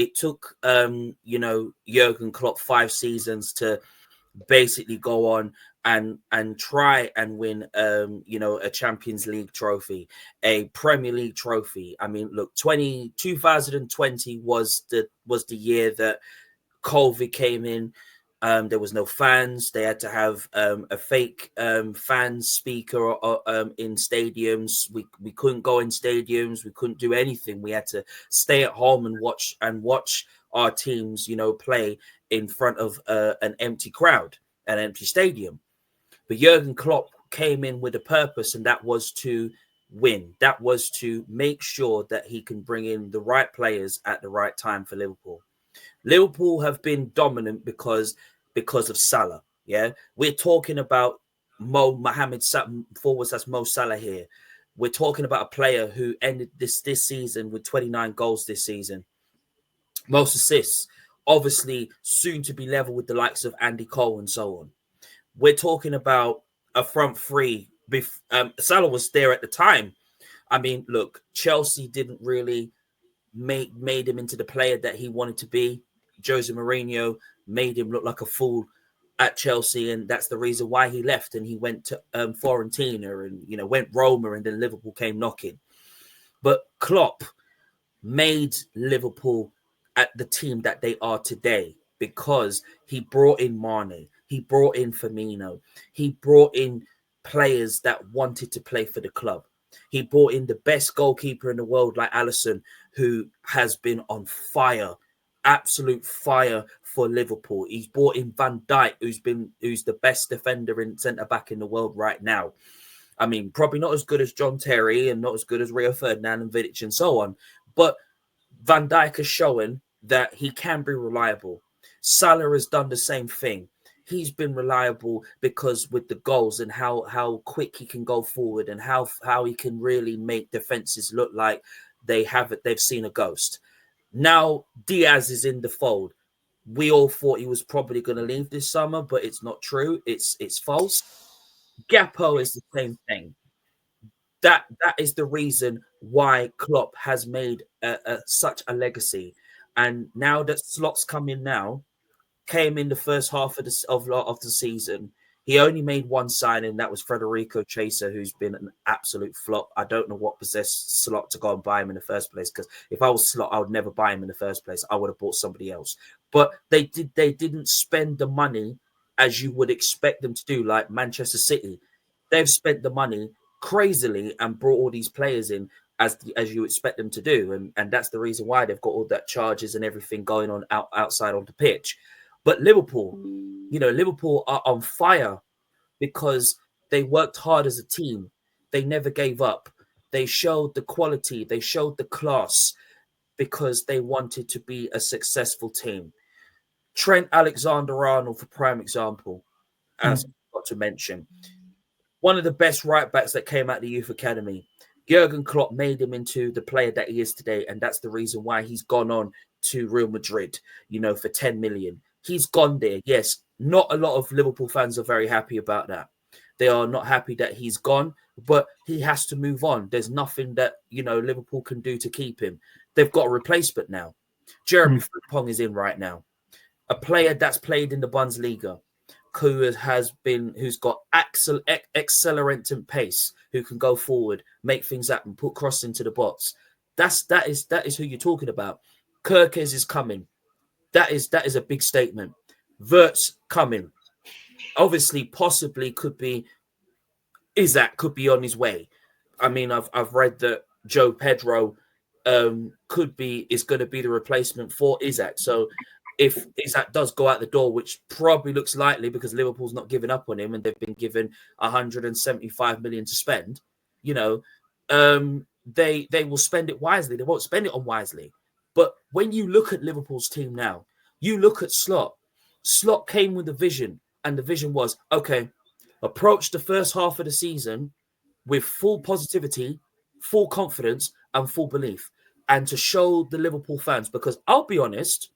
it took Jurgen Klopp 5 seasons to basically go on and try and win a Champions League trophy, a Premier League trophy. I mean, look, 2020 was the year that COVID came in. There was no fans. They had to have a fake fan speaker in stadiums. We couldn't go in stadiums. We couldn't do anything. We had to stay at home and watch our teams, play in front of an empty crowd, an empty stadium. But Jurgen Klopp came in with a purpose, and that was to win. That was to make sure that he can bring in the right players at the right time for Liverpool. Liverpool have been dominant because of Salah. Yeah, we're talking about Mohamed forward slash Mo Salah here. We're talking about a player who ended this season with 29 goals this season, most assists. Obviously, soon to be level with the likes of Andy Cole and so on. We're talking about a front three. Salah was there at the time. I mean, look, Chelsea didn't really made him into the player that he wanted to be. Jose Mourinho made him look like a fool at Chelsea, and that's the reason why he left and he went to Fiorentina and went Roma, and then Liverpool came knocking. But Klopp made Liverpool at the team that they are today because he brought in Mane, he brought in Firmino, he brought in players that wanted to play for the club. He brought in the best goalkeeper in the world, like Alisson, who has been on fire, absolute fire for Liverpool. He's brought in Van Dijk, who's the best defender in centre back in the world right now. I mean, probably not as good as John Terry and not as good as Rio Ferdinand and Vidic and so on, but Van Dijk has shown that he can be reliable. Salah has done the same thing. He's been reliable because with the goals and how quick he can go forward and how he can really make defenses look like they've seen a ghost. Now Diaz is in the fold. We all thought he was probably going to leave this summer, but it's not true. It's false. Gakpo is the same thing. That is the reason why Klopp has made such a legacy. And now that Slot's come in now, came in the first half of the season. He only made one signing, that was Federico Chiesa, who's been an absolute flop. I don't know what possessed Slot to go and buy him in the first place, because if I was Slot, I would never buy him in the first place. I would have bought somebody else. But they didn't spend the money as you would expect them to do, like Manchester City. They've spent the money crazily and brought all these players in as you expect them to do. And that's the reason why they've got all that charges and everything going on outside on the pitch. But Liverpool, Liverpool are on fire because they worked hard as a team. They never gave up. They showed the quality. They showed the class because they wanted to be a successful team. Trent Alexander-Arnold, for prime example, as I've got to mention, one of the best right backs that came out of the youth academy. Jurgen Klopp made him into the player that he is today, and that's the reason why he's gone on to Real Madrid, for 10 million. He's gone there. Yes, not a lot of Liverpool fans are very happy about that. They are not happy that he's gone, but he has to move on. There's nothing that, Liverpool can do to keep him. They've got a replacement now. Jeremy Frimpong is in right now. A player that's played in the Bundesliga, who's got accelerating pace, who can go forward, make things happen, put cross into the box. That is who you're talking about. Kirkes is coming. That is a big statement. Wirtz coming. Obviously, possibly could be on his way. I mean, I've read that Joe Pedro is going to be the replacement for Isak. So if Isak does go out the door, which probably looks likely because Liverpool's not giving up on him and they've been given 175 million to spend, they will spend it wisely. They won't spend it unwisely. But when you look at Liverpool's team now, you look at Slot. Slot came with a vision, and the vision was, okay, approach the first half of the season with full positivity, full confidence, and full belief, and to show the Liverpool fans, because I'll be honest,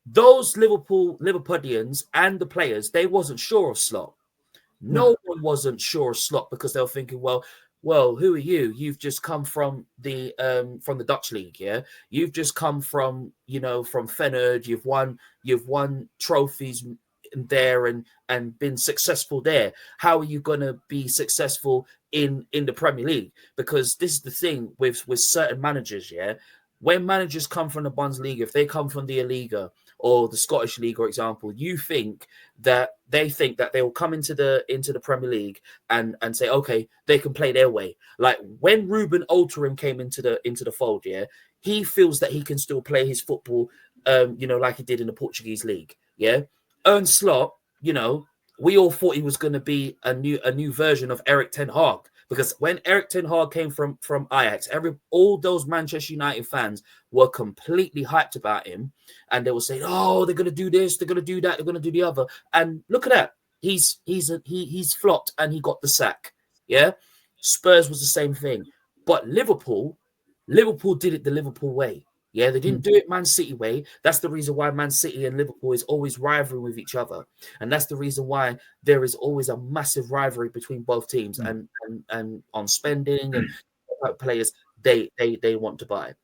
those Liverpudlians and the players, they wasn't sure of Slot. No one wasn't sure of Slot because they were thinking, well, well, who are you? You've just come from the Dutch league, yeah. You've just come from from Feyenoord. You've won trophies there and been successful there. How are you going to be successful in the Premier League? Because this is the thing with certain managers, yeah. When managers come from the Bundesliga, if they come from the Liga or the Scottish League, for example, they think that they will come into the Premier League and say, okay, they can play their way. Like when Ruben Alterim came into the fold, yeah, he feels that he can still play his football, like he did in the Portuguese league, yeah. Ernst Slot, we all thought he was going to be a new version of Eric Ten Hag, because when Eric Ten Hag came from Ajax, all those Manchester United fans were completely hyped about him, and they were saying, "Oh, they're going to do this, they're going to do that, they're going to do the other." And look at that, he's flopped and he got the sack. Yeah, Spurs was the same thing, but Liverpool did it the Liverpool way. Yeah, they didn't do it Man City way. That's the reason why Man City and Liverpool is always rivaling with each other. And that's the reason why there is always a massive rivalry between both teams and on spending and players they want to buy.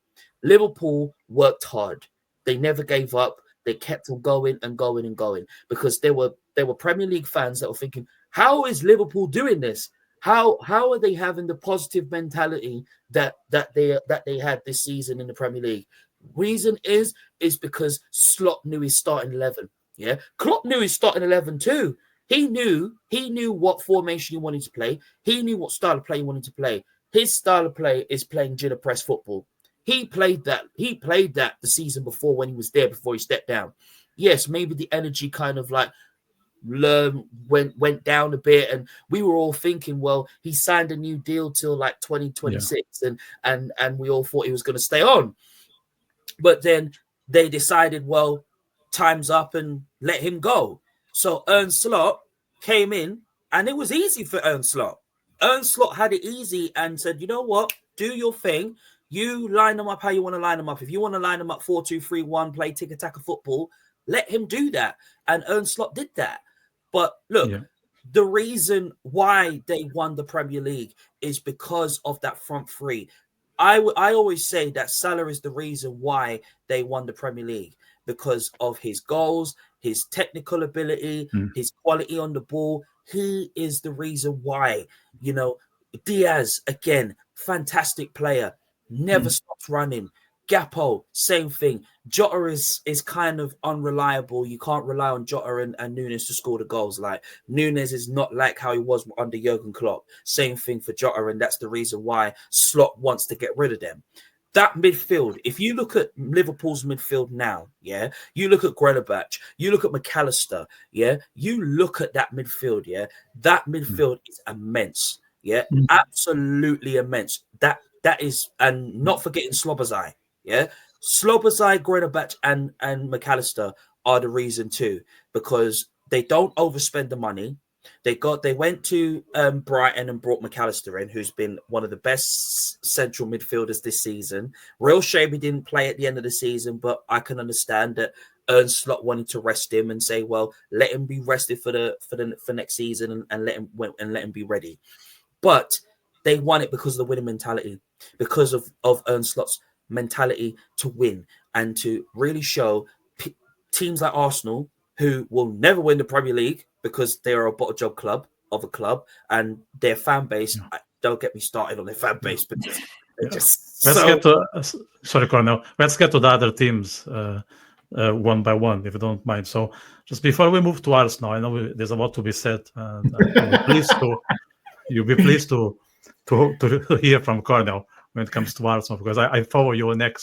Liverpool worked hard. They never gave up. They kept on going and going and going, because there were Premier League fans that were thinking, how is Liverpool doing this? How are they having the positive mentality that they had this season in the Premier League? Reason is because Slot knew his starting 11. Yeah, Klopp knew his starting 11 too. He knew what formation he wanted to play. He knew what style of play he wanted to play. His style of play is playing jitter press football. He played that the season before when he was there, before he stepped down. Yes, maybe the energy kind of like went down a bit, and we were all thinking, well, he signed a new deal till like 2026, and we all thought he was going to stay on. But then they decided, well, time's up, and let him go. So Ernst Slot came in, and it was easy for Ernst Slot. Ernst Slot had it easy and said, you know what, do your thing. You line them up how you want to line them up. If you want to line them up 4-2-3-1, play tiki-taka football, let him do that. And Ernst Slot did that. But look, the reason why they won the Premier League is because of that front three. I always say that Salah is the reason why they won the Premier League, because of his goals, his technical ability, his quality on the ball. He is the reason why. Diaz, again, fantastic player, never stops running. Gakpo, same thing. Jota is kind of unreliable. You can't rely on Jota and Nunes to score the goals. Like, Nunes is not like how he was under Jurgen Klopp. Same thing for Jota, and that's the reason why Slot wants to get rid of them. That midfield, if you look at Liverpool's midfield now, yeah, you look at Grealish, you look at McAllister, yeah, you look at that midfield, yeah, that midfield is immense, yeah, absolutely immense. That is, and not forgetting Slobozai. Yeah, Slobozai, Grealish, and McAllister are the reason too, because they don't overspend the money. They went to Brighton and brought McAllister in, who's been one of the best central midfielders this season. Real shame he didn't play at the end of the season, but I can understand that Ernst Slot wanted to rest him and say, well, let him be rested for next season and let him be ready. But they won it because of the winning mentality, because of Ernst Slot's mentality to win and to really show teams like Arsenal, who will never win the Premier League because they are a bottle job club and their fan base. Don't get me started on their fan base, but they're just get to sorry, Cornell. Let's get to the other teams one by one, if you don't mind. So, just before we move to Arsenal, I know there's a lot to be said. You'll be pleased to hear from Cornell when it comes to Arsenal, because I follow you on X